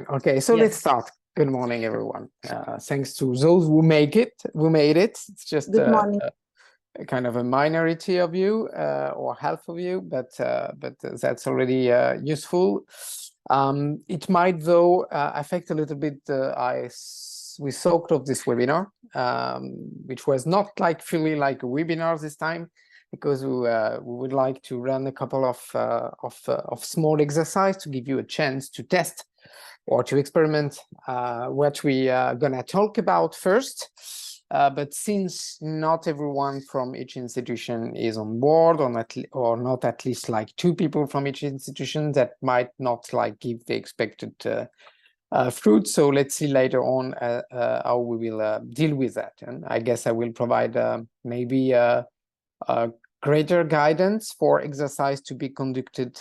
Okay, so let's start. Good morning, everyone. Thanks to those who made it. It's just Good morning. a kind of a minority of you, or half of you, but that's already useful. It might, though, affect a little bit we thought of this webinar, which was not like fully like a webinar this time, because we would like to run a couple of small exercises to give you a chance to test or to experiment what we are gonna talk about first. But since not everyone from each institution is on board, or not at least like 2 people from each institution, that might not like give the expected fruit. So let's see later on how we will deal with that. And I guess I will provide maybe a greater guidance for exercise to be conducted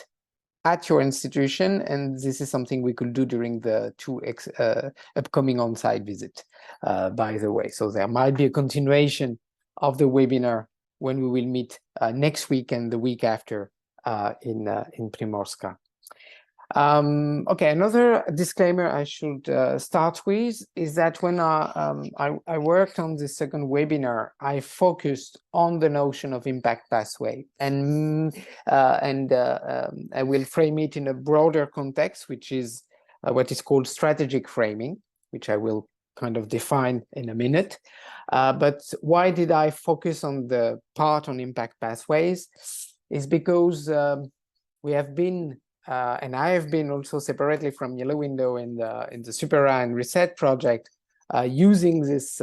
at your institution, and this is something we could do during the 2 upcoming on-site visit, by the way. So there might be a continuation of the webinar when we will meet next week and the week after in Primorska. Okay, another disclaimer I should start with is that when I worked on the second webinar, I focused on the notion of impact pathway, and I will frame it in a broader context, which is what is called strategic framing, which I will kind of define in a minute. But why did I focus on the part on impact pathways? Is because we have been and I have been also separately from Yellow Window in the Supera and Reset project, using this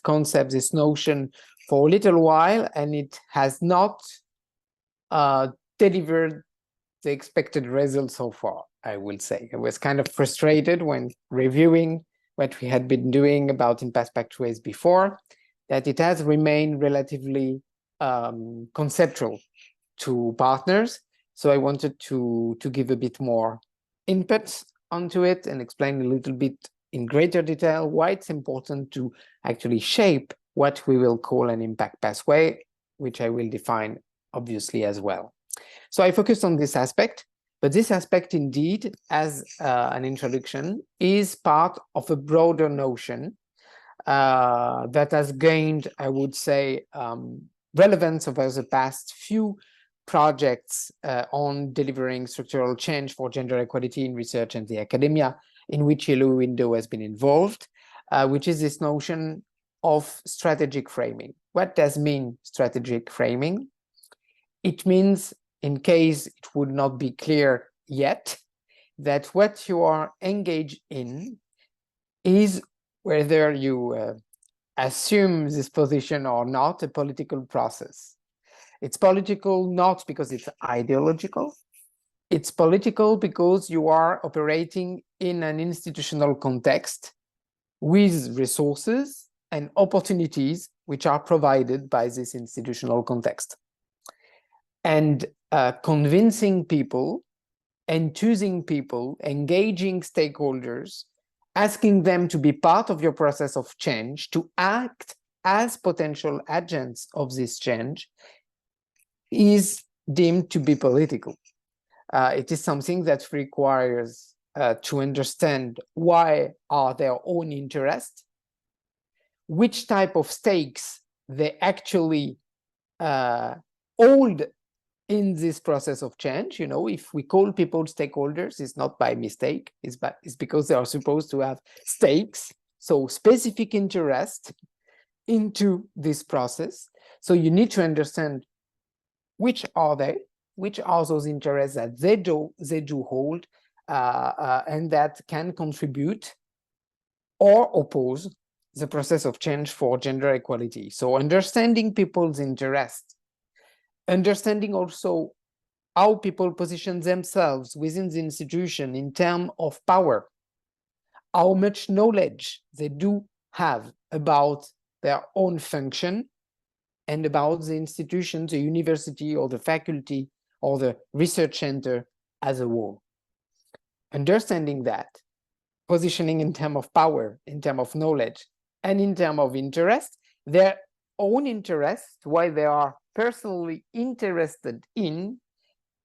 concept, this notion for a little while, and it has not delivered the expected results so far, I will say. I was kind of frustrated when reviewing what we had been doing about impact pathways before, that it has remained relatively conceptual to partners. So I wanted to give a bit more input onto it and explain a little bit in greater detail why it's important to actually shape what we will call an impact pathway, which I will define obviously as well. So I focused on this aspect, but this aspect indeed, as an introduction, is part of a broader notion that has gained, I would say, relevance over the past few projects on delivering structural change for gender equality in research and the academia, in which Yellow Window has been involved, which is this notion of strategic framing. What does mean strategic framing? It means, in case it would not be clear yet, that what you are engaged in is, whether you assume this position or not, a political process. It's political not because it's ideological. It's political because you are operating in an institutional context with resources and opportunities which are provided by this institutional context. And convincing people, enthusing people, engaging stakeholders, asking them to be part of your process of change, to act as potential agents of this change, is deemed to be political. It is something that requires to understand why are their own interests, which type of stakes they actually hold in this process of change. You know, if we call people stakeholders, it's not by mistake, it's because they are supposed to have stakes, so specific interest into this process. So you need to understand which are those interests that they do hold, and that can contribute or oppose the process of change for gender equality. So understanding people's interest, understanding also how people position themselves within the institution in terms of power, how much knowledge they do have about their own function, and about the institution, the university, or the faculty, or the research center as a whole. Understanding that, positioning in terms of power, in terms of knowledge, and in terms of interest, their own interest, why they are personally interested in,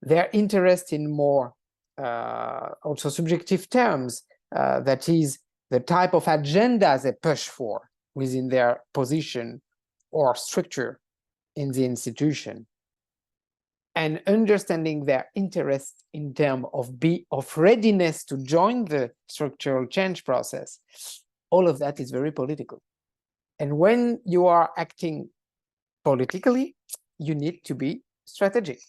their interest in more also subjective terms, that is the type of agenda they push for within their position or structure in the institution, and understanding their interest in terms of readiness to join the structural change process. All of that is very political. And when you are acting politically, you need to be strategic.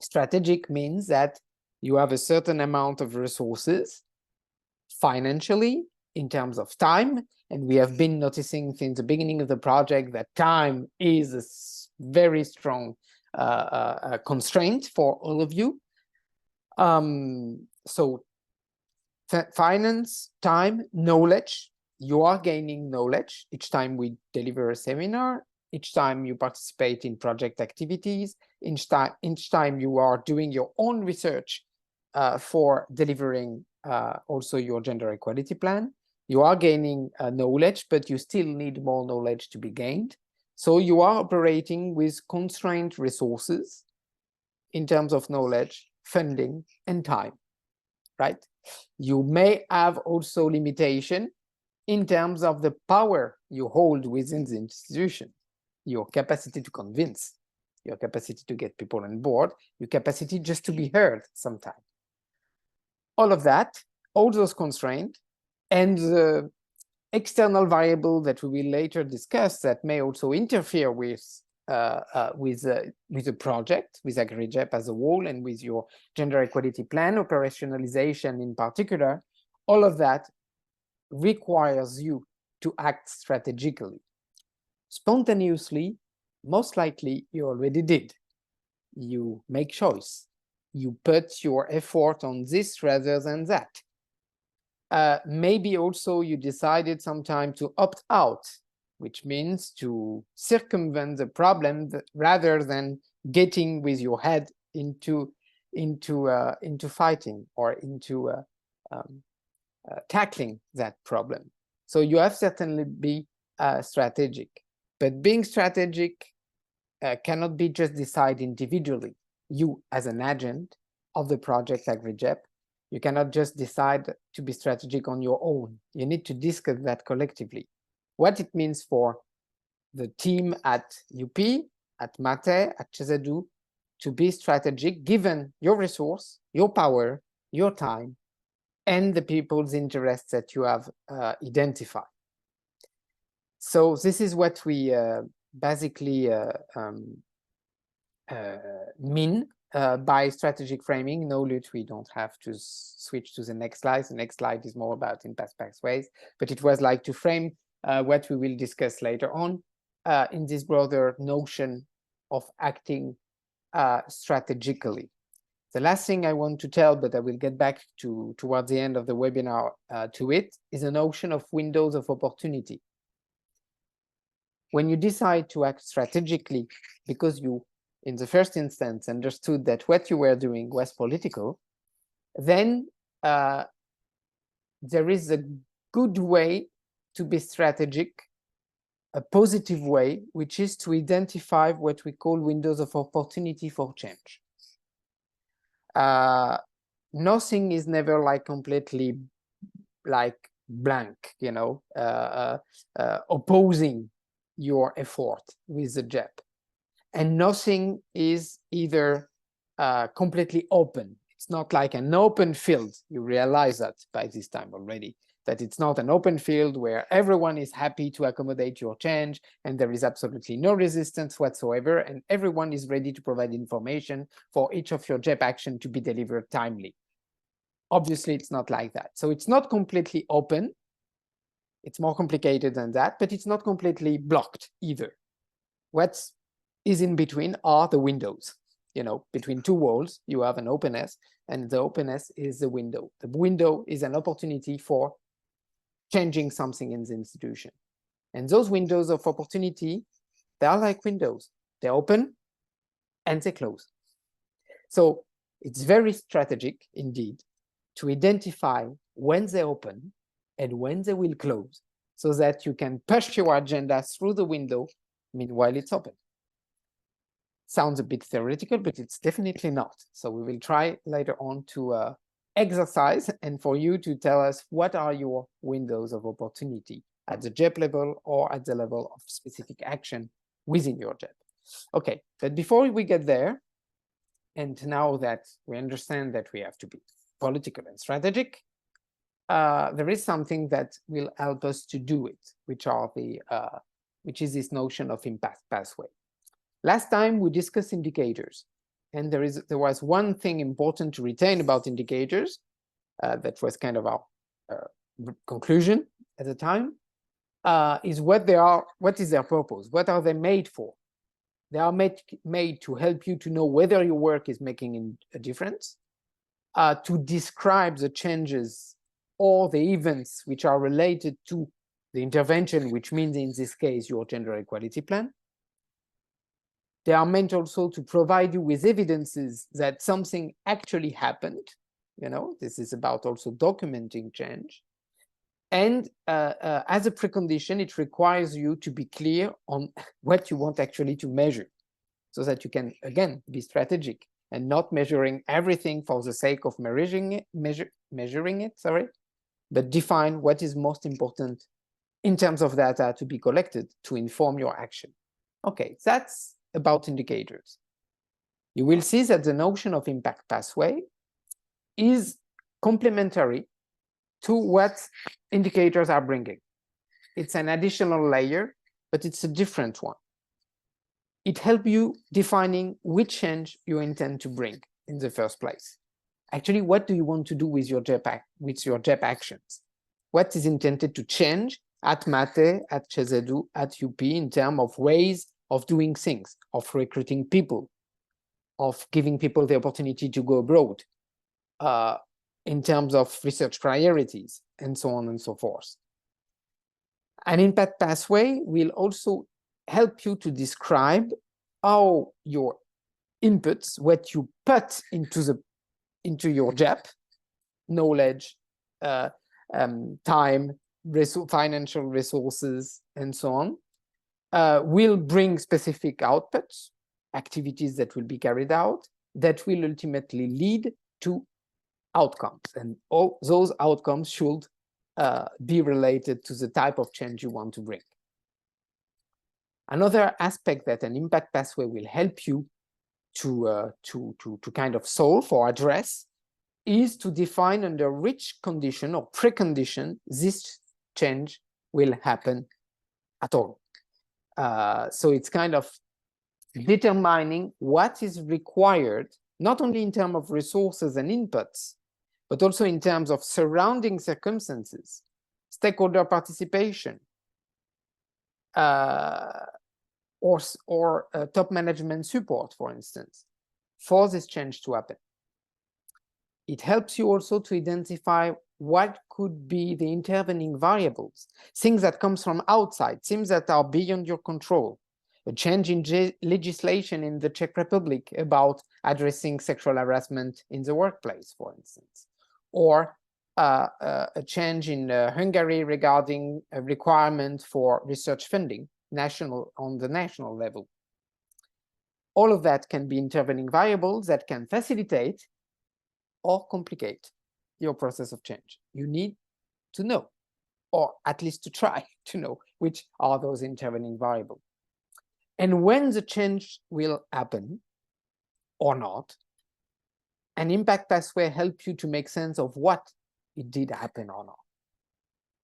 Strategic means that you have a certain amount of resources financially, in terms of time, and we have been noticing since the beginning of the project that time is a very strong constraint for all of you. So finance, time, knowledge. You are gaining knowledge each time we deliver a seminar, each time you participate in project activities, each time you are doing your own research for delivering also your gender equality plan. You are gaining knowledge, but you still need more knowledge to be gained. So you are operating with constrained resources in terms of knowledge, funding, and time, right? You may have also limitation in terms of the power you hold within the institution, your capacity to convince, your capacity to get people on board, your capacity just to be heard sometimes. All of that, all those constraints, and the external variable that we will later discuss that may also interfere with the project, with AGRIGEP as a whole, and with your gender equality plan operationalization in particular, all of that requires you to act strategically. Spontaneously, most likely you already did. You make choice. You put your effort on this rather than that. Maybe also you decided sometime to opt out, which means to circumvent the problem rather than getting with your head into fighting or into tackling that problem. So you have certainly be strategic, but being strategic cannot be just decided individually. You as an agent of the project AGRIGEP, you cannot just decide to be strategic on your own. You need to discuss that collectively. What it means for the team at UP, at MATE, at CESEDU, to be strategic given your resource, your power, your time, and the people's interests that you have identified. So this is what we basically mean by strategic framing. No, we don't have to switch to the next slide. The next slide is more about in pathways, but it was like to frame what we will discuss later on in this broader notion of acting strategically. The last thing I want to tell, but I will get back to towards the end of the webinar to it, is a notion of windows of opportunity. When you decide to act strategically because you, in the first instance, understood that what you were doing was political, then there is a good way to be strategic, a positive way, which is to identify what we call windows of opportunity for change. Nothing is never like completely like blank, you know, opposing your effort with the GEP. And nothing is either completely open. It's not like an open field. You realize that by this time already, that it's not an open field where everyone is happy to accommodate your change and there is absolutely no resistance whatsoever, and everyone is ready to provide information for each of your GEP action to be delivered timely. Obviously, it's not like that. So it's not completely open. It's more complicated than that, but it's not completely blocked either. What is in between are the windows. You know, between two walls, you have an openness, and the openness is the window. The window is an opportunity for changing something in the institution. And those windows of opportunity, they are like windows. They open and they close. So it's very strategic indeed to identify when they open and when they will close, so that you can push your agenda through the window meanwhile it's open. Sounds a bit theoretical, but it's definitely not. So we will try later on to exercise and for you to tell us what are your windows of opportunity at the GEP level or at the level of specific action within your GEP. Okay, but before we get there, and now that we understand that we have to be political and strategic, there is something that will help us to do it, which is this notion of impact pathway. Last time we discussed indicators, and there was one thing important to retain about indicators that was kind of our conclusion at the time, is what they are, what is their purpose, what are they made for? They are made to help you to know whether your work is making a difference, to describe the changes or the events which are related to the intervention, which means in this case your gender equality plan. They are meant also to provide you with evidences that something actually happened. You know, this is about also documenting change. And as a precondition, it requires you to be clear on what you want actually to measure, so that you can, again, be strategic and not measuring everything for the sake of measuring it, but define what is most important in terms of data to be collected to inform your action. Okay, that's about indicators. You will see that the notion of impact pathway is complementary to what indicators are bringing. It's an additional layer, but it's a different one. It helps you defining which change you intend to bring in the first place. Actually, what do you want to do with your GEP actions? What is intended to change at MATE, at CESEDU, at UP in terms of ways of doing things, of recruiting people, of giving people the opportunity to go abroad, in terms of research priorities, and so on and so forth. An impact pathway will also help you to describe how your inputs, what you put into your GEP, knowledge, time, financial resources, and so on, will bring specific outputs, activities that will be carried out, that will ultimately lead to outcomes. And all those outcomes should be related to the type of change you want to bring. Another aspect that an impact pathway will help you to kind of solve or address is to define under which condition or precondition this change will happen at all. So it's kind of determining what is required, not only in terms of resources and inputs, but also in terms of surrounding circumstances, stakeholder participation, or top management support, for instance, for this change to happen. It helps you also to identify what could be the intervening variables, things that comes from outside, things that are beyond your control. A change in legislation in the Czech Republic about addressing sexual harassment in the workplace, for instance, or a change in Hungary regarding a requirement for research funding on the national level. All of that can be intervening variables that can facilitate or complicate your process of change. You need to know, or at least to try to know, which are those intervening variables. And when the change will happen or not, an impact pathway helps you to make sense of what it did happen or not,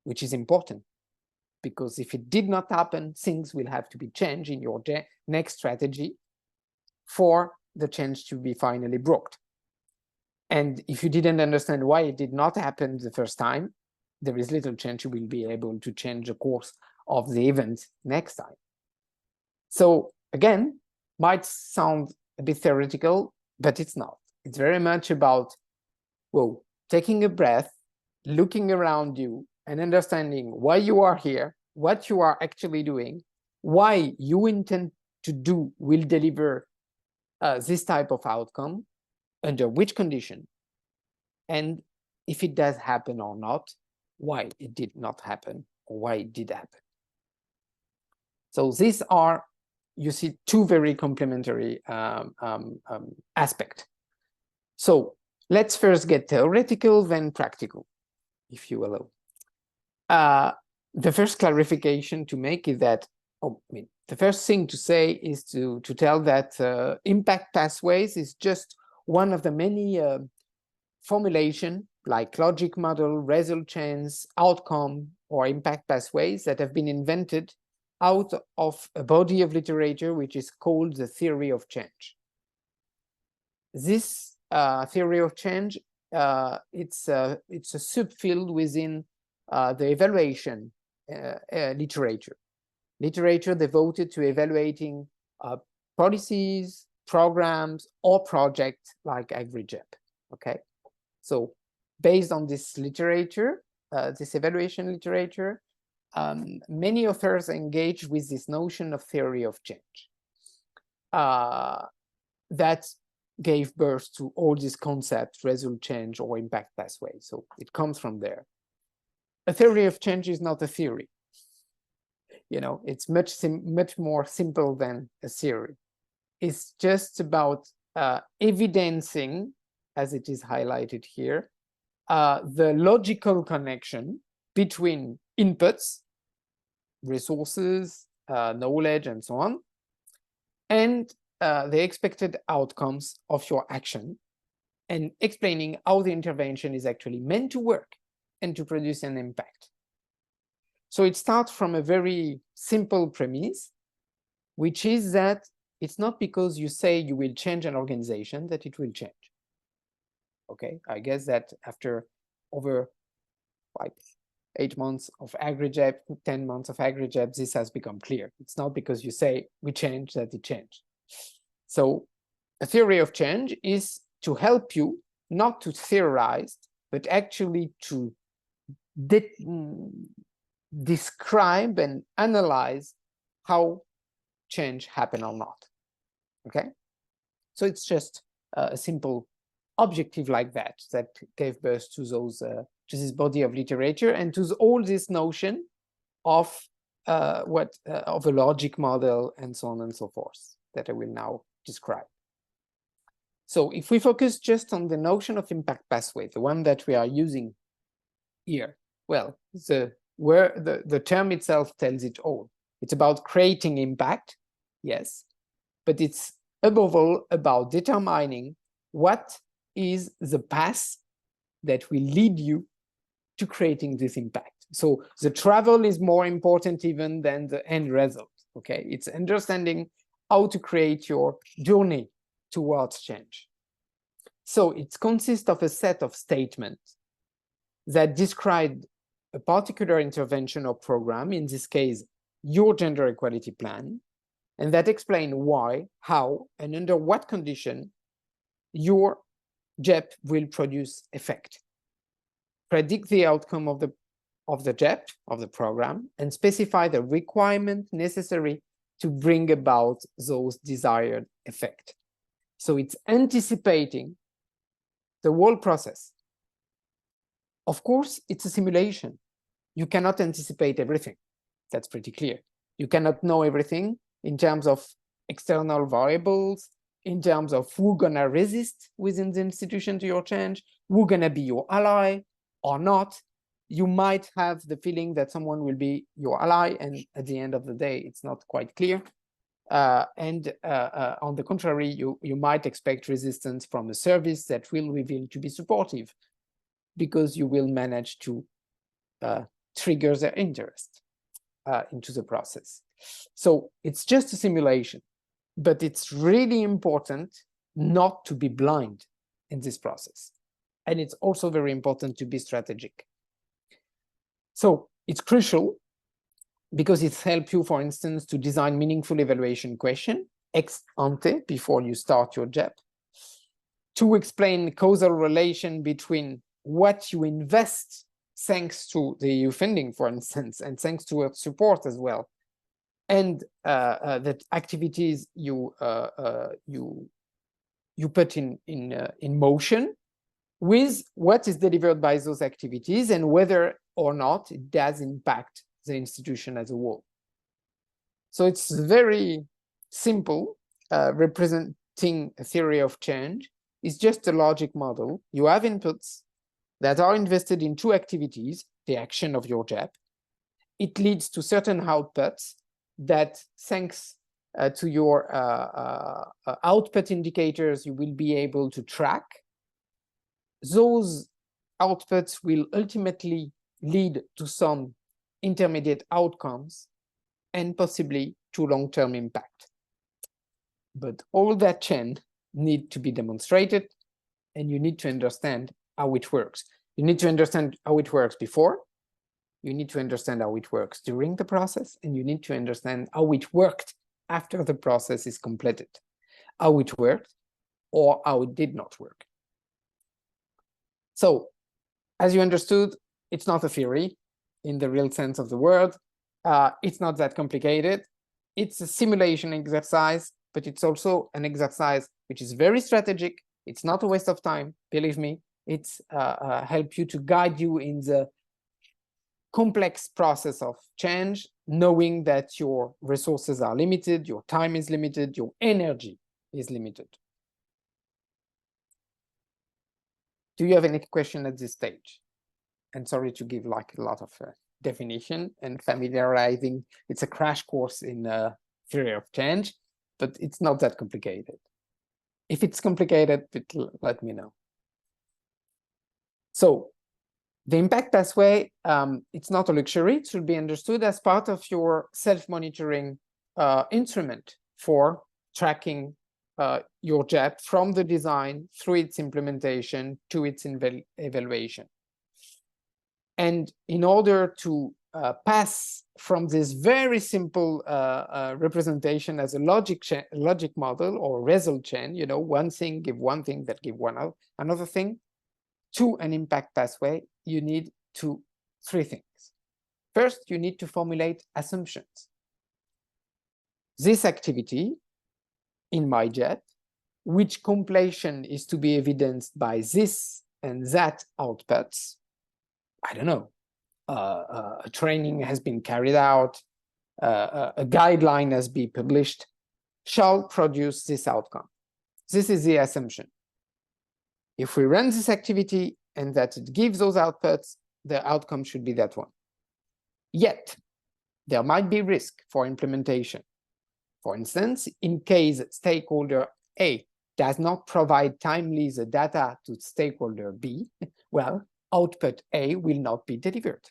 which is important, because if it did not happen, things will have to be changed in your next strategy for the change to be finally brought. And if you didn't understand why it did not happen the first time, there is little chance you will be able to change the course of the event next time. So again, might sound a bit theoretical, but it's not. It's very much about, well, taking a breath, looking around you, and understanding why you are here, what you are actually doing, why you intend to do will deliver this type of outcome, under which condition, and if it does happen or not, why it did not happen or why it did happen. So these are you see two very complementary aspects. So let's first get theoretical, then practical, if you allow. The first clarification to make is that, the first thing to say is to tell that impact pathways is just one of the many formulation like logic model, result chains, outcome, or impact pathways that have been invented out of a body of literature which is called the theory of change. This theory of change, it's a subfield within the evaluation literature devoted to evaluating policies, programs, or projects like AGRIGEP. Okay, so based on this literature, this evaluation literature, many authors engage with this notion of theory of change. That gave birth to all these concepts, result change or impact pathway. So it comes from there. A theory of change is not a theory. You know, it's much more simple than a theory. It's just about evidencing, as it is highlighted here, the logical connection between inputs, resources, knowledge, and so on, and the expected outcomes of your action, and explaining how the intervention is actually meant to work and to produce an impact. So it starts from a very simple premise, which is that it's not because you say you will change an organization that it will change. Okay, I guess that after over 8 months of AGRIGEP, 10 months of AGRIGEP, this has become clear. It's not because you say we change that it changed. So a theory of change is to help you not to theorize, but actually to describe and analyze how change happened or not. Okay, so it's just a simple objective like that gave birth to those to this body of literature and to all this notion of of a logic model and so on and so forth that I will now describe. So if we focus just on the notion of impact pathway, the one that we are using here, well, the term itself tells it all. It's about creating impact, yes, but it's above all about determining what is the path that will lead you to creating this impact. So the travel is more important even than the end result, okay? It's understanding how to create your journey towards change. So it consists of a set of statements that describe a particular intervention or program, in this case, your gender equality plan, and that explain why, how, and under what condition your GEP will produce effect. Predict the outcome of the GEP, of the program, and specify the requirement necessary to bring about those desired effect. So it's anticipating the whole process. Of course, it's a simulation. You cannot anticipate everything. That's pretty clear. You cannot know everything in terms of external variables, in terms of who's gonna resist within the institution to your change, who's gonna be your ally or not. You might have the feeling that someone will be your ally, and at the end of the day, it's not quite clear. On the contrary, you might expect resistance from a service that will reveal to be supportive, because you will manage to trigger their interest into the process. So it's just a simulation, but it's really important not to be blind in this process. And it's also very important to be strategic. So it's crucial because it helps you, for instance, to design meaningful evaluation question ex ante before you start your GEP, to explain the causal relation between what you invest thanks to the EU funding, for instance, and thanks to our support as well, and the activities you put in motion with what is delivered by those activities and whether or not it does impact the institution as a whole. So it's very simple, representing a theory of change, is just a logic model. You have inputs that are invested in two activities, the action of your GEP. It leads to certain outputs that, thanks to your output indicators, you will be able to track. Those outputs will ultimately lead to some intermediate outcomes and possibly to long-term impact. But all that chain need to be demonstrated, and you need to understand how it works. You need to understand how it works before, you need to understand how it works during the process, and you need to understand how it worked after the process is completed, how it worked or how it did not work. So, as you understood, it's not a theory in the real sense of the word. It's not that complicated. It's a simulation exercise, but it's also an exercise which is very strategic. It's not a waste of time, believe me. It's help you to guide you in the complex process of change, knowing that your resources are limited, your time is limited, your energy is limited. Do you have any question at this stage? And sorry to give like a lot of definition and familiarizing. It's a crash course in theory of change, but it's not that complicated. If it's complicated, let me know. So the impact pathway, it's not a luxury. It should be understood as part of your self-monitoring instrument for tracking your GEP from the design through its implementation to its evaluation. And in order to pass from this very simple representation as a logic model or result chain, you know, one thing give one thing that give another thing, to an impact pathway, you need three things. First, you need to formulate assumptions. This activity in my GEP, which completion is to be evidenced by this and that outputs, I don't know, a training has been carried out, a guideline has been published, shall produce this outcome. This is the assumption. If we run this activity and that it gives those outputs, the outcome should be that one. Yet, there might be risk for implementation. For instance, in case stakeholder A does not provide timely the data to stakeholder B, well, output A will not be delivered.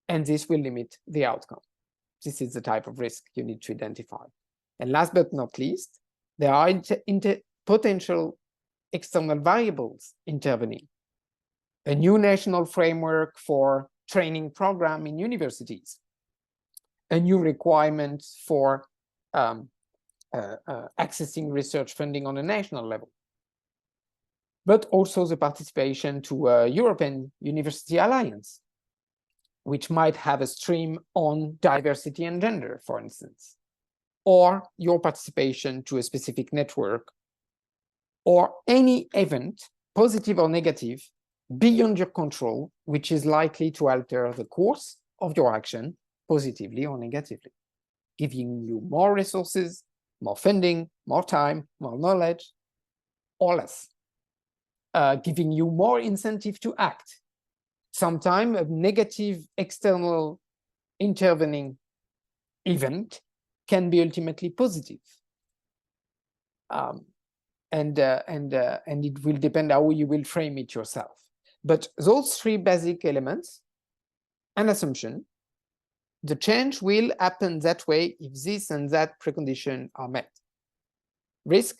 And this will limit the outcome. This is the type of risk you need to identify. And last but not least, there are potential external variables intervening. A new national framework for training program in universities, a new requirement for accessing research funding on a national level, but also the participation to a European University Alliance, which might have a stream on diversity and gender, for instance, or your participation to a specific network, or any event, positive or negative, beyond your control, which is likely to alter the course of your action positively or negatively, giving you more resources, more funding, more time, more knowledge, or less, giving you more incentive to act. Sometimes a negative external intervening event can be ultimately positive. And it will depend how you will frame it yourself. But those three basic elements, an assumption, the change will happen that way if this and that precondition are met. Risk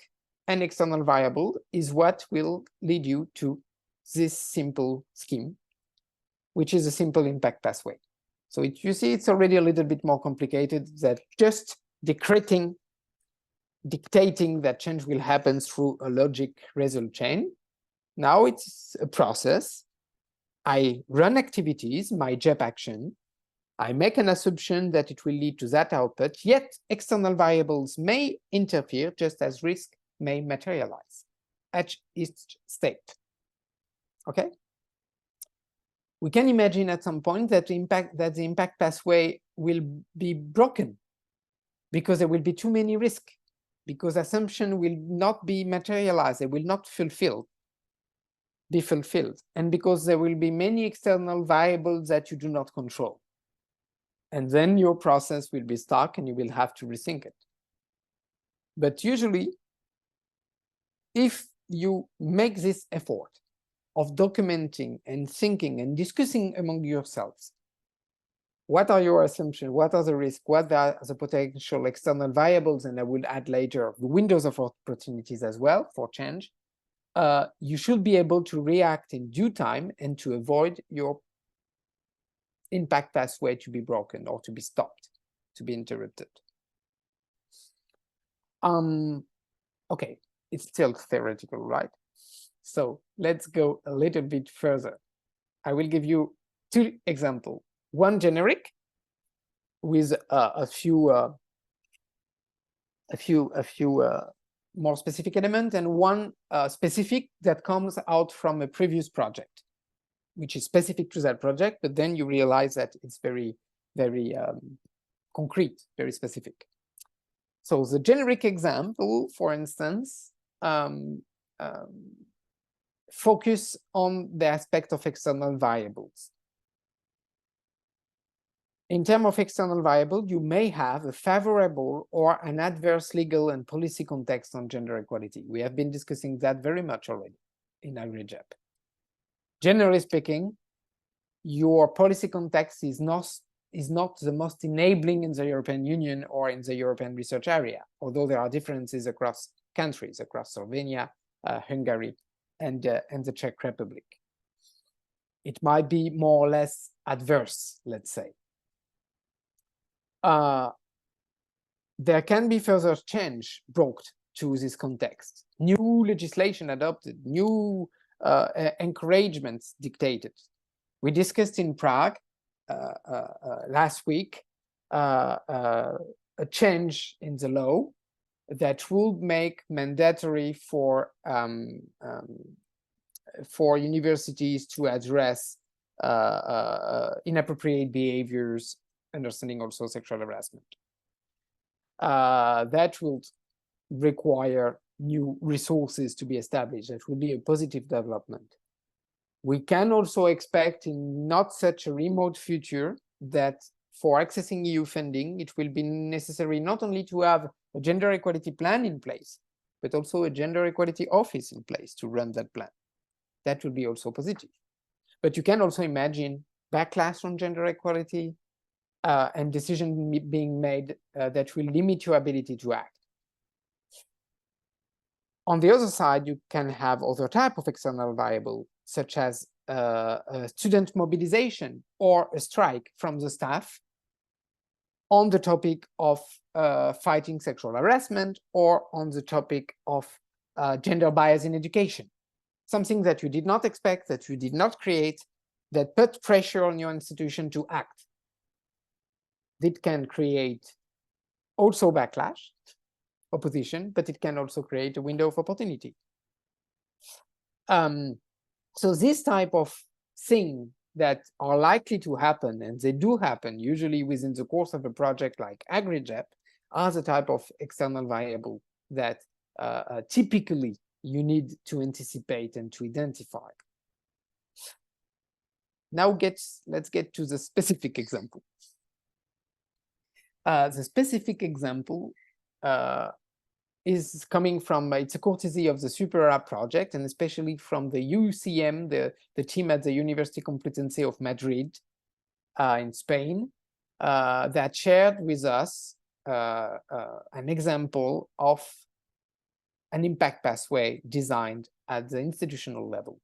and external variable is what will lead you to this simple scheme, which is a simple impact pathway. So you see, it's already a little bit more complicated than just dictating that change will happen through a logic result chain. Now it's a process. I run activities, my GEP action. I make an assumption that it will lead to that output, yet external variables may interfere just as risk may materialize at each state. Okay? We can imagine at some point that the impact pathway will be broken because there will be too many risks, because assumption will not be materialized, they will not be fulfilled, and because there will be many external variables that you do not control. And then your process will be stuck and you will have to rethink it. But usually, if you make this effort of documenting and thinking and discussing among yourselves, what are your assumptions? What are the risks? What are the potential external variables? And I will add later the windows of opportunities as well for change. You should be able to react in due time and to avoid your impact pathway to be broken or to be stopped, to be interrupted. Okay, it's still theoretical, right? So let's go a little bit further. I will give you two examples. One generic with a few more specific elements, and one specific that comes out from a previous project, which is specific to that project, but then you realize that it's very, very concrete, very specific. So the generic example, for instance, focus on the aspect of external variables. In terms of external variable, you may have a favorable or an adverse legal and policy context on gender equality. We have been discussing that very much already in AGRIGEP. Generally speaking, your policy context is not the most enabling in the European Union or in the European research area, although there are differences across countries, across Slovenia, Hungary, and the Czech Republic. It might be more or less adverse, let's say. There can be further change brought to this context. New legislation adopted, new encouragements dictated. We discussed in Prague last week a change in the law that will make mandatory for universities to address inappropriate behaviors, understanding also sexual harassment. That will require new resources to be established. That will be a positive development. We can also expect in not such a remote future that for accessing EU funding, it will be necessary not only to have a gender equality plan in place, but also a gender equality office in place to run that plan. That will be also positive. But you can also imagine backlash on gender equality and decisions being made that will limit your ability to act. On the other side, you can have other type of external variable, such as a student mobilization or a strike from the staff on the topic of fighting sexual harassment or on the topic of gender bias in education. Something that you did not expect, that you did not create, that put pressure on your institution to act. It can create also backlash, opposition, but it can also create a window of opportunity. So this type of thing that are likely to happen, and they do happen usually within the course of a project like AGRIGEP, are the type of external variable that typically you need to anticipate and to identify. Now let's get to the specific example. The specific example is coming from, it's a courtesy of the Super project, and especially from the UCM, the team at the University Complutense of Madrid in Spain, that shared with us an example of an impact pathway designed at the institutional level.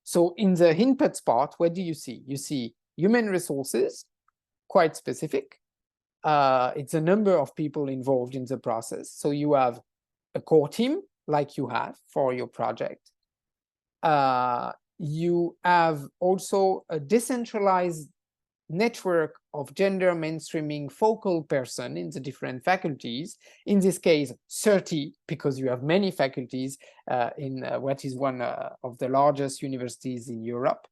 So in the inputs part, what do you see? You see human resources, quite specific. It's a number of people involved in the process. So you have a core team, like you have for your project. You have also a decentralized network of gender mainstreaming focal person in the different faculties. In this case, 30, because you have many faculties in what is one of the largest universities in Europe,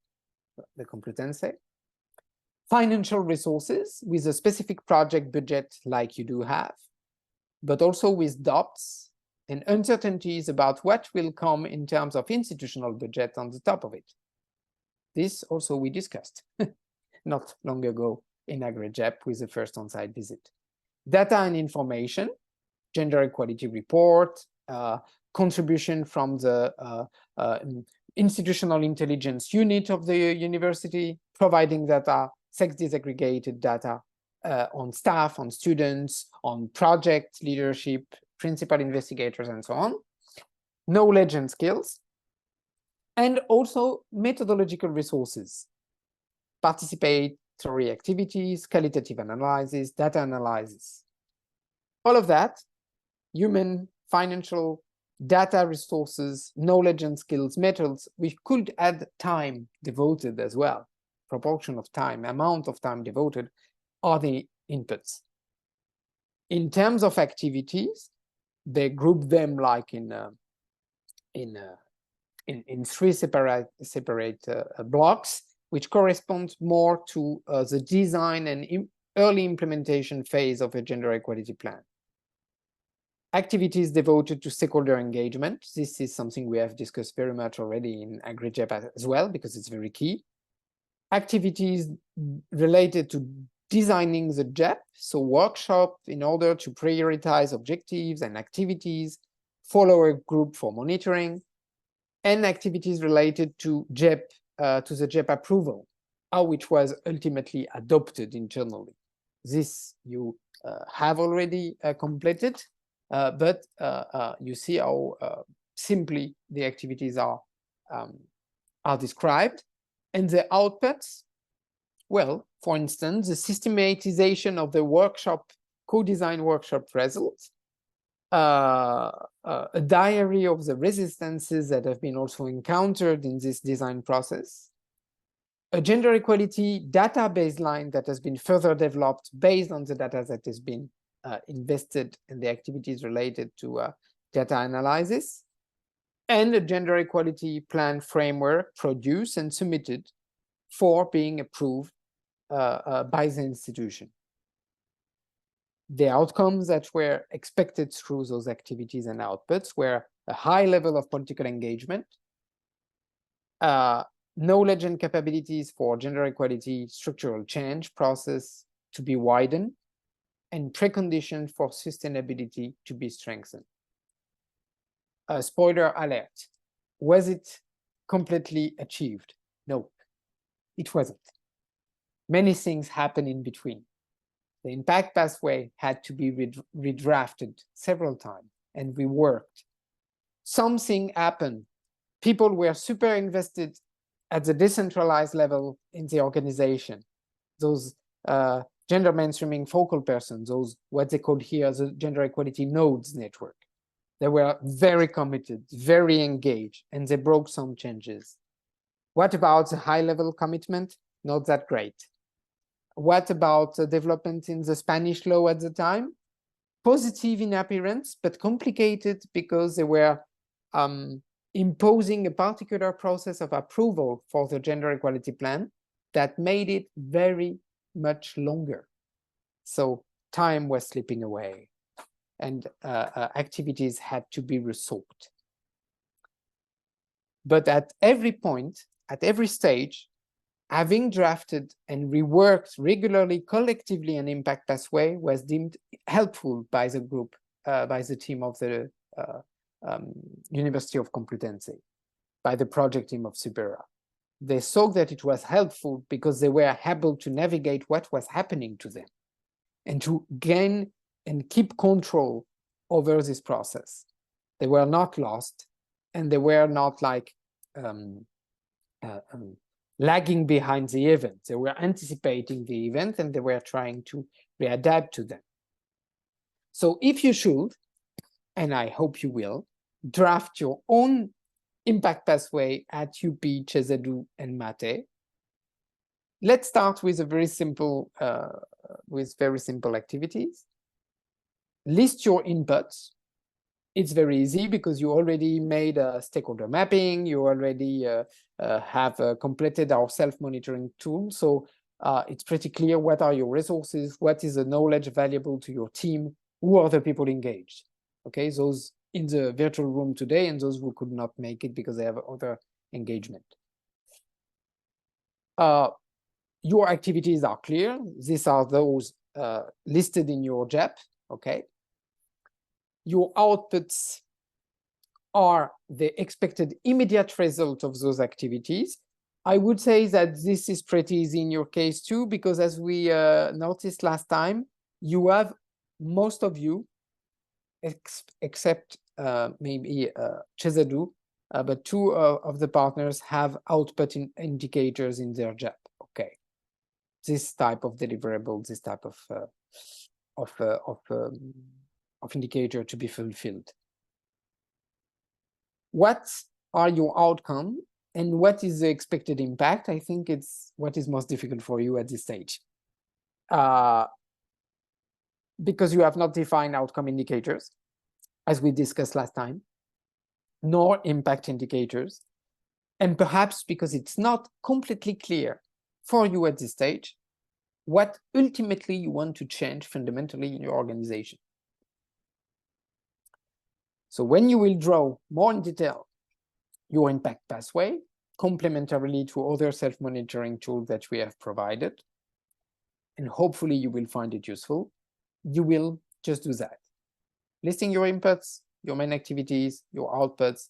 the Complutense. Financial resources with a specific project budget like you do have. but also with doubts and uncertainties about what will come in terms of institutional budget on the top of it. This also we discussed not long ago in AGRIGEP with the first on-site visit. Data and information, gender equality report, contribution from the institutional intelligence unit of the university, providing data, sex disaggregated data on staff, on students, on project leadership, principal investigators, and so on, knowledge and skills, and also methodological resources, participatory activities, qualitative analysis, data analysis. All of that, human, financial, data resources, knowledge and skills, methods, we could add time devoted as well, proportion of time, amount of time devoted are the inputs. In terms of activities, they group them like in three separate blocks, which correspond more to the design and early implementation phase of a gender equality plan. Activities devoted to stakeholder engagement. This is something we have discussed very much already in AGRIGEP as well, because it's very key. Activities related to designing the GEP, so workshop in order to prioritize objectives and activities, follower group for monitoring, and activities related to GEP, to the GEP approval, how it was ultimately adopted internally. This you have already completed, but you see how simply the activities are described. And the outputs, well, for instance, the systematization of the workshop, co-design workshop results, a diary of the resistances that have been also encountered in this design process, a gender equality data baseline that has been further developed based on the data that has been invested in the activities related to data analysis, and a gender equality plan framework produced and submitted for being approved by the institution. The outcomes that were expected through those activities and outputs were a high level of political engagement, knowledge and capabilities for gender equality structural change process to be widened, and preconditions for sustainability to be strengthened. Spoiler alert, was it completely achieved? No, it wasn't. Many things happen in between. The impact pathway had to be redrafted several times and reworked. Something happened. People were super invested at the decentralized level in the organization. Those gender mainstreaming focal persons, those what they call here the gender equality nodes network. They were very committed, very engaged, and they broke some changes. What about the high-level commitment? Not that great. What about the development in the Spanish law at the time? Positive in appearance, but complicated because they were imposing a particular process of approval for the gender equality plan that made it very much longer. So time was slipping away, and activities had to be resolved. But at every point, at every stage, having drafted and reworked regularly, collectively, an impact pathway was deemed helpful by the group, by the team of the University of Complutense, by the project team of Supera. They saw that it was helpful because they were able to navigate what was happening to them and to gain and keep control over this process. They were not lost, and they were not like lagging behind the event. They were anticipating the event, and they were trying to readapt to them. So if you should, and I hope you will, draft your own impact pathway at UP, CESEDU, and MATE, let's start with a very simple, activities. List your inputs. It's very easy because you already made a stakeholder mapping. You already have completed our self-monitoring tool. So it's pretty clear what are your resources, what is the knowledge valuable to your team, who are the people engaged? Okay, those in the virtual room today and those who could not make it because they have other engagement. Your activities are clear. These are those listed in your GEP, okay? Your outputs are the expected immediate result of those activities. I would say that this is pretty easy in your case too, because as we noticed last time, you have, most of you, except maybe Chezadu, but two of the partners have output indicators in their GEP, okay? This type of deliverable, this type of indicator to be fulfilled. What are your outcome and what is the expected impact? I think it's what is most difficult for you at this stage. Because you have not defined outcome indicators, as we discussed last time, nor impact indicators, and perhaps because it's not completely clear for you at this stage what ultimately you want to change fundamentally in your organization. So when you will draw more in detail your impact pathway, complementarily to other self-monitoring tools that we have provided, and hopefully you will find it useful, you will just do that. Listing your inputs, your main activities, your outputs,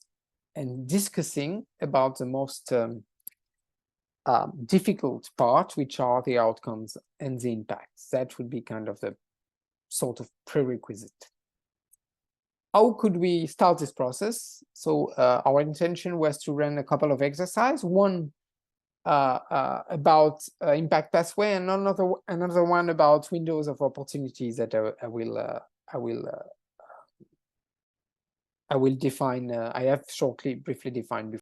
and discussing about the most difficult part, which are the outcomes and the impacts. That would be kind of the sort of prerequisite. How could we start this process? So our intention was to run a couple of exercises, one about impact pathway and another one about windows of opportunities that I will define. I have briefly defined before.